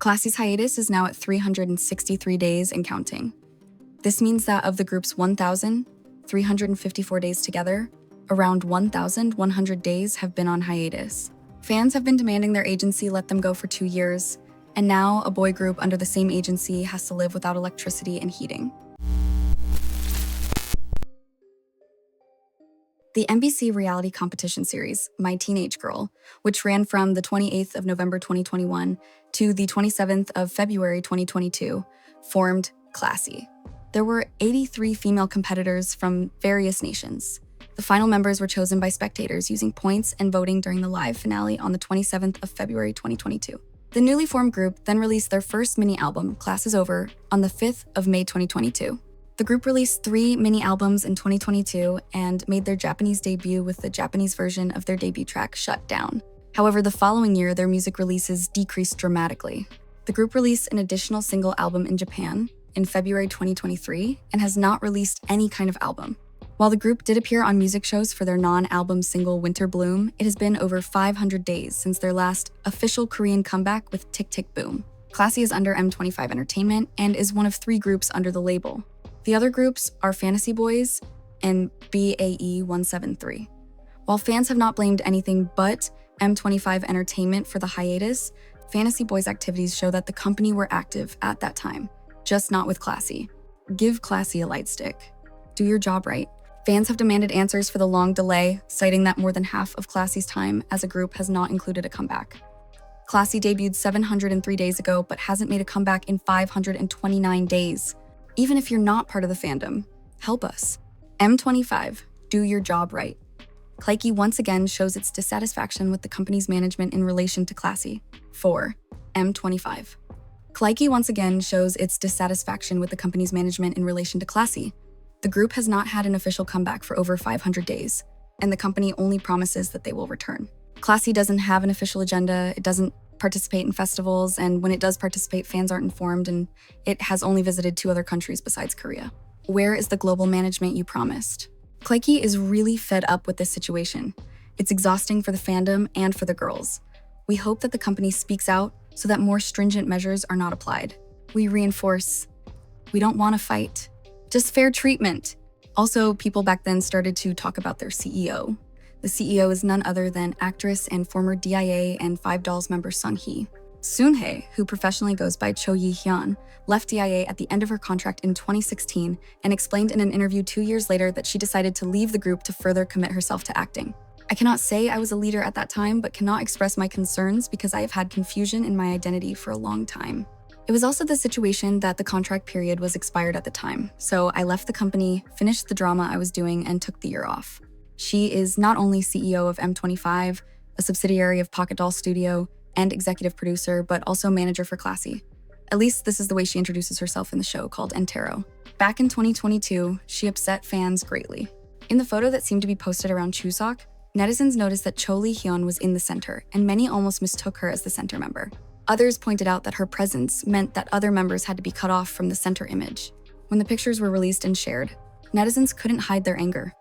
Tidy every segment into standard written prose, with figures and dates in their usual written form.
Classy's hiatus is now at 363 days and counting. This means that of the group's 1,354 days together, around 1,100 days have been on hiatus. Fans have been demanding their agency let them go for 2 years, and now a boy group under the same agency has to live without electricity and heating. The MBC reality competition series, My Teenage Girl, which ran from the 28th of November 2021 to the 27th of February 2022, formed Classy. There were 83 female competitors from various nations. The final members were chosen by spectators using points and voting during the live finale on the 27th of February 2022. The newly formed group then released their first mini-album, Class Is Over, on the 5th of May 2022. The group released 3 mini-albums in 2022 and made their Japanese debut with the Japanese version of their debut track, Shut Down. However, the following year, their music releases decreased dramatically. The group released an additional single album in Japan in February 2023 and has not released any kind of album. While the group did appear on music shows for their non-album single Winter Bloom, it has been over 500 days since their last official Korean comeback with Tick Tick Boom. Classy is under M25 Entertainment and is one of 3 groups under the label. The other groups are Fantasy Boys and BAE 173. While fans have not blamed anything but M25 Entertainment for the hiatus, Fantasy Boys activities show that the company were active at that time, just not with Classy. Give Classy a light stick. Do your job right. Fans have demanded answers for the long delay, citing that more than half of Classy's time as a group has not included a comeback. Classy debuted 703 days ago, but hasn't made a comeback in 529 days. Even if you're not part of the fandom, help us. M25, do your job right. Chae-won once again shows its dissatisfaction with the company's management in relation to Classy. 4. M25. Chae-won once again shows its dissatisfaction with the company's management in relation to Classy. The group has not had an official comeback for over 500 days, and the company only promises that they will return. Classy doesn't have an official agenda, it doesn't participate in festivals, and when it does participate, fans aren't informed, and it has only visited 2 other countries besides Korea. Where is the global management you promised? Chae-won is really fed up with this situation. It's exhausting for the fandom and for the girls. We hope that the company speaks out so that more stringent measures are not applied. We reinforce, we don't want to fight, just fair treatment. Also, people back then started to talk about their CEO. The CEO is none other than actress and former DIA and Five Dolls member Sung-hee. Soon-hae, who professionally goes by Cho Yi-hyun, left DIA at the end of her contract in 2016 and explained in an interview 2 years later that she decided to leave the group to further commit herself to acting. I cannot say I was a leader at that time, but cannot express my concerns because I have had confusion in my identity for a long time. It was also the situation that the contract period was expired at the time, so I left the company, finished the drama I was doing, and took the year off. She is not only CEO of M25, a subsidiary of Pocket Doll Studio, and executive producer, but also manager for Classy. At least this is the way she introduces herself in the show called Entero. Back in 2022, she upset fans greatly. In the photo that seemed to be posted around Chuseok, netizens noticed that Cho Lee-hyun was in the center, and many almost mistook her as the center member. Others pointed out that her presence meant that other members had to be cut off from the center image. When the pictures were released and shared, netizens couldn't hide their anger.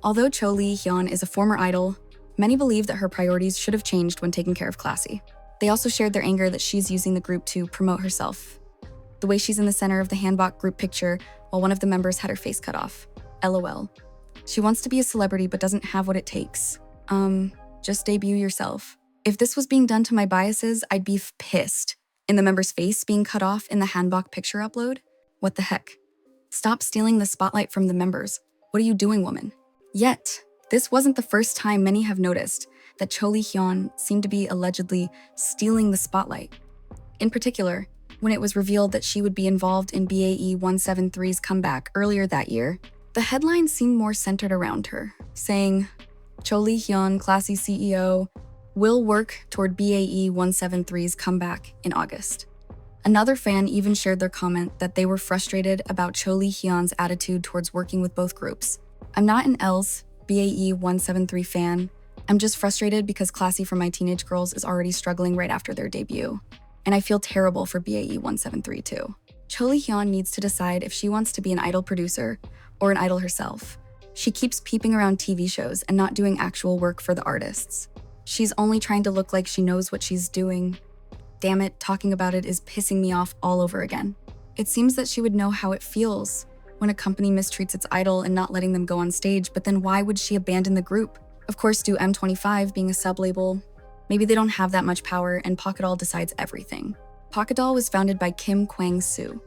Although Cho Lee-hyun is a former idol, many believe that her priorities should have changed when taking care of Classy. They also shared their anger that she's using the group to promote herself. The way she's in the center of the Hanbok group picture while one of the members had her face cut off. LOL. She wants to be a celebrity but doesn't have what it takes. Just debut yourself. If this was being done to my biases, I'd be pissed. In the member's face being cut off in the Hanbok picture upload? What the heck? Stop stealing the spotlight from the members. What are you doing, woman? Yet, this wasn't the first time many have noticed that Cho Lee-hyun seemed to be allegedly stealing the spotlight. In particular, when it was revealed that she would be involved in BAE 173's comeback earlier that year, the headlines seemed more centered around her, saying, Cho Lee-hyun, Classy CEO, will work toward BAE 173's comeback in August. Another fan even shared their comment that they were frustrated about Cho Lee-hyun's attitude towards working with both groups. I'm not an else BAE 173 fan. I'm just frustrated because Classy from My Teenage Girls is already struggling right after their debut. And I feel terrible for BAE 173 too. Cho Lee-hyun needs to decide if she wants to be an idol producer or an idol herself. She keeps peeping around TV shows and not doing actual work for the artists. She's only trying to look like she knows what she's doing. damn it, talking about it is pissing me off all over again. It seems that she would know how it feels when a company mistreats its idol and not letting them go on stage, but then why would she abandon the group? Of course, due M25 being a sub-label, maybe they don't have that much power and Pocket Doll decides everything. Pocket Doll was founded by Kim Kwang-soo.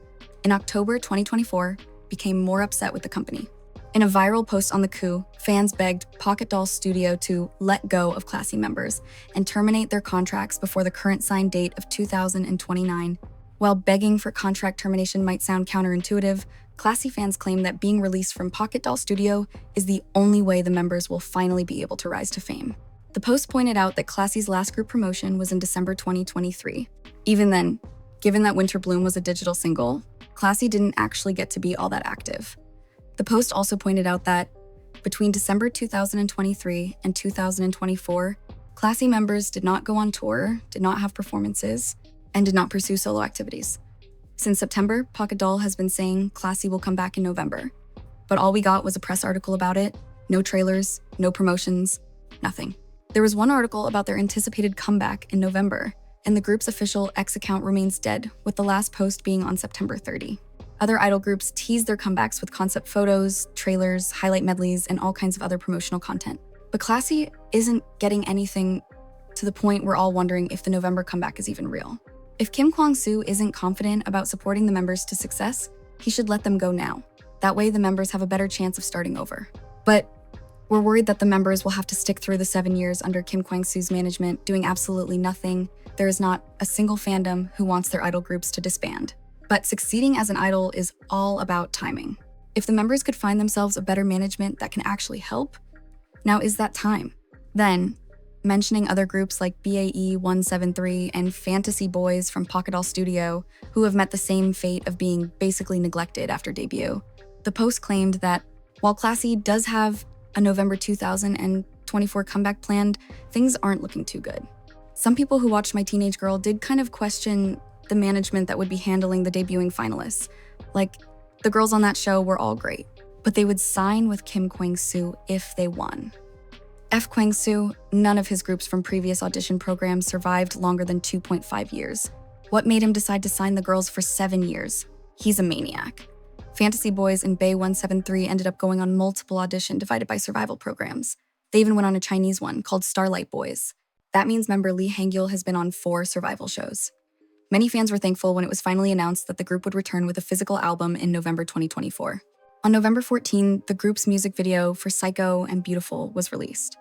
In October 2024, became more upset with the company. In a viral post on the coup, fans begged Pocket Doll Studio to let go of Classy members and terminate their contracts before the current sign date of 2029. While begging for contract termination might sound counterintuitive, Classy fans claim that being released from Pocket Doll Studio is the only way the members will finally be able to rise to fame. The post pointed out that Classy's last group promotion was in December 2023. Even then, given that Winter Bloom was a digital single, Classy didn't actually get to be all that active. The post also pointed out that between December 2023 and 2024, Classy members did not go on tour, did not have performances, and did not pursue solo activities. Since September, Pocket Doll has been saying Classy will come back in November. But all we got was a press article about it, no trailers, no promotions, nothing. There was one article about their anticipated comeback in November, and the group's official X account remains dead, with the last post being on September 30. Other idol groups tease their comebacks with concept photos, trailers, highlight medleys, and all kinds of other promotional content. But Classy isn't getting anything to the point we're all wondering if the November comeback is even real. If Kim Kwang-soo isn't confident about supporting the members to success, he should let them go now. That way the members have a better chance of starting over. But we're worried that the members will have to stick through the 7 years under Kim Kwang-soo's management, doing absolutely nothing. There is not a single fandom who wants their idol groups to disband. But succeeding as an idol is all about timing. If the members could find themselves a better management that can actually help, now is that time. Then, mentioning other groups like BAE 173 and Fantasy Boys from Pocket Doll Studio, who have met the same fate of being basically neglected after debut. The post claimed that while Classy does have a November 2024 comeback planned, things aren't looking too good. Some people who watched My Teenage Girl did kind of question the management that would be handling the debuting finalists. Like, the girls on that show were all great, but they would sign with Kim Kwang-soo if they won. Kwang-soo, none of his groups from previous audition programs survived longer than 2.5 years. What made him decide to sign the girls for 7 years? He's a maniac. Fantasy Boys and BAE 173 ended up going on multiple audition divided by survival programs. They even went on a Chinese one called Starlight Boys. That means member Lee Hang-yul has been on 4 survival shows. Many fans were thankful when it was finally announced that the group would return with a physical album in November 2024. On November 14, the group's music video for Psycho and Beautiful was released.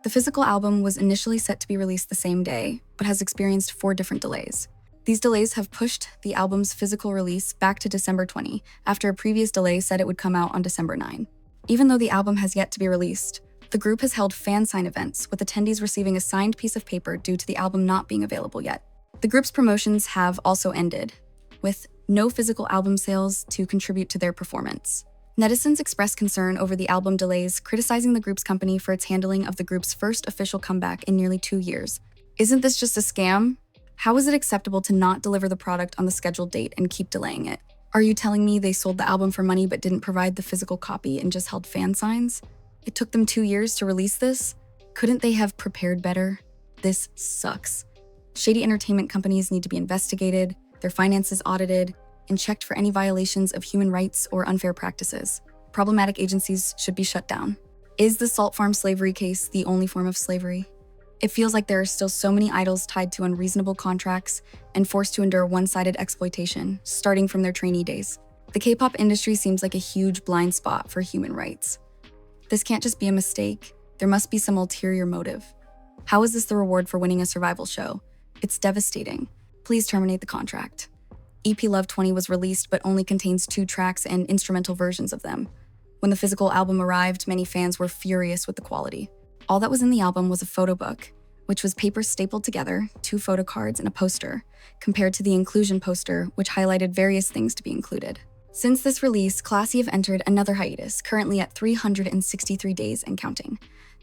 The physical album was initially set to be released the same day, but has experienced 4 different delays. These delays have pushed the album's physical release back to December 20, after a previous delay said it would come out on December 9. Even though the album has yet to be released, the group has held fan sign events, with attendees receiving a signed piece of paper due to the album not being available yet. The group's promotions have also ended, with no physical album sales to contribute to their performance. Netizens expressed concern over the album delays, criticizing the group's company for its handling of the group's first official comeback in nearly 2 years. Isn't this just a scam? How is it acceptable to not deliver the product on the scheduled date and keep delaying it? Are you telling me they sold the album for money but didn't provide the physical copy and just held fan signs? It took them 2 years to release this? Couldn't they have prepared better? This sucks. Shady entertainment companies need to be investigated, their finances audited, and checked for any violations of human rights or unfair practices. Problematic agencies should be shut down. Is the salt farm slavery case the only form of slavery? It feels like there are still so many idols tied to unreasonable contracts and forced to endure one-sided exploitation, starting from their trainee days. The K-pop industry seems like a huge blind spot for human rights. This can't just be a mistake. There must be some ulterior motive. How is this the reward for winning a survival show? It's devastating. Please terminate the contract. EP Love 20 was released but only contains 2 tracks and instrumental versions of them. When the physical album arrived, many fans were furious with the quality. All that was in the album was a photo book, which was paper stapled together, 2 photo cards, and a poster, compared to the inclusion poster, which highlighted various things to be included. Since this release, Classy have entered another hiatus, currently at 363 days and counting.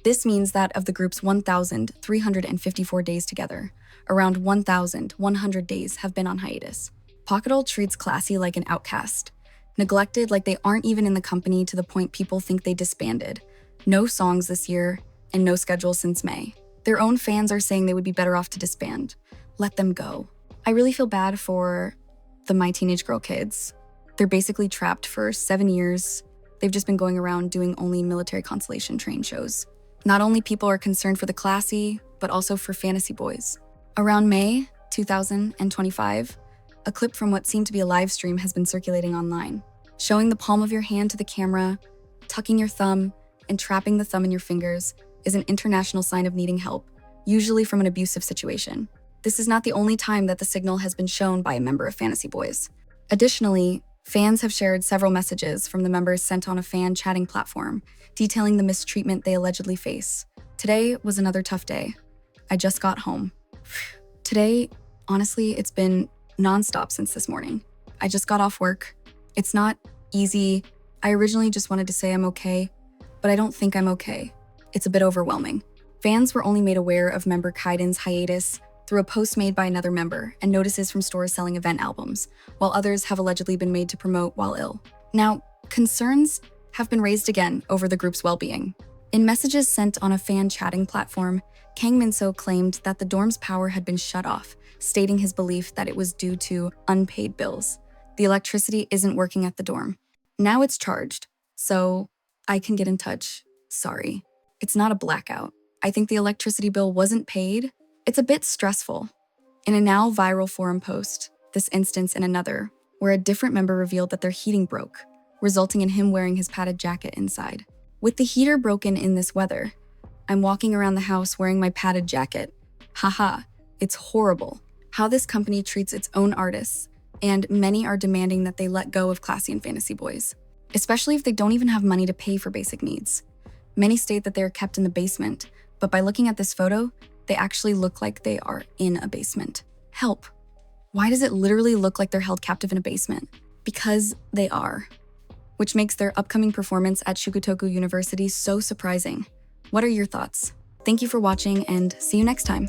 This means that of the group's 1,354 days together, around 1,100 days have been on hiatus. Pocket Doll treats Classy like an outcast, neglected like they aren't even in the company to the point people think they disbanded. No songs this year, and no schedule since May. Their own fans are saying they would be better off to disband. Let them go. I really feel bad for the My Teenage Girl kids. They're basically trapped for 7 years. They've just been going around doing only military consolation train shows. Not only people are concerned for the classy, but also for fantasy boys. Around May 2025, a clip from what seemed to be a live stream has been circulating online, showing the palm of your hand to the camera, tucking your thumb, and trapping the thumb in your fingers is an international sign of needing help, usually from an abusive situation. This is not the only time that the signal has been shown by a member of Fantasy Boys. Additionally, fans have shared several messages from the members sent on a fan chatting platform, detailing the mistreatment they allegedly face. Today was another tough day. I just got home. Today, honestly, it's been nonstop since this morning. I just got off work. It's not easy. I originally just wanted to say I'm okay, but I don't think I'm okay. It's a bit overwhelming. Fans were only made aware of member Kaiden's hiatus through a post made by another member and notices from stores selling event albums, while others have allegedly been made to promote while ill. Now, concerns have been raised again over the group's well-being. In messages sent on a fan chatting platform, Kang Min-seo claimed that the dorm's power had been shut off, stating his belief that it was due to unpaid bills. The electricity isn't working at the dorm. Now it's charged, so I can get in touch. Sorry. It's not a blackout. I think the electricity bill wasn't paid. It's a bit stressful. In a now viral forum post, this instance in another, where a different member revealed that their heating broke, resulting in him wearing his padded jacket inside. With the heater broken in this weather, I'm walking around the house wearing my padded jacket. Haha, it's horrible how this company treats its own artists, and many are demanding that they let go of classy and fantasy boys, especially if they don't even have money to pay for basic needs. Many state that they are kept in the basement, but by looking at this photo, they actually look like they are in a basement. Help. Why does it literally look like they're held captive in a basement? Because they are. Which makes their upcoming performance at Shukutoku University so surprising. What are your thoughts? Thank you for watching and see you next time.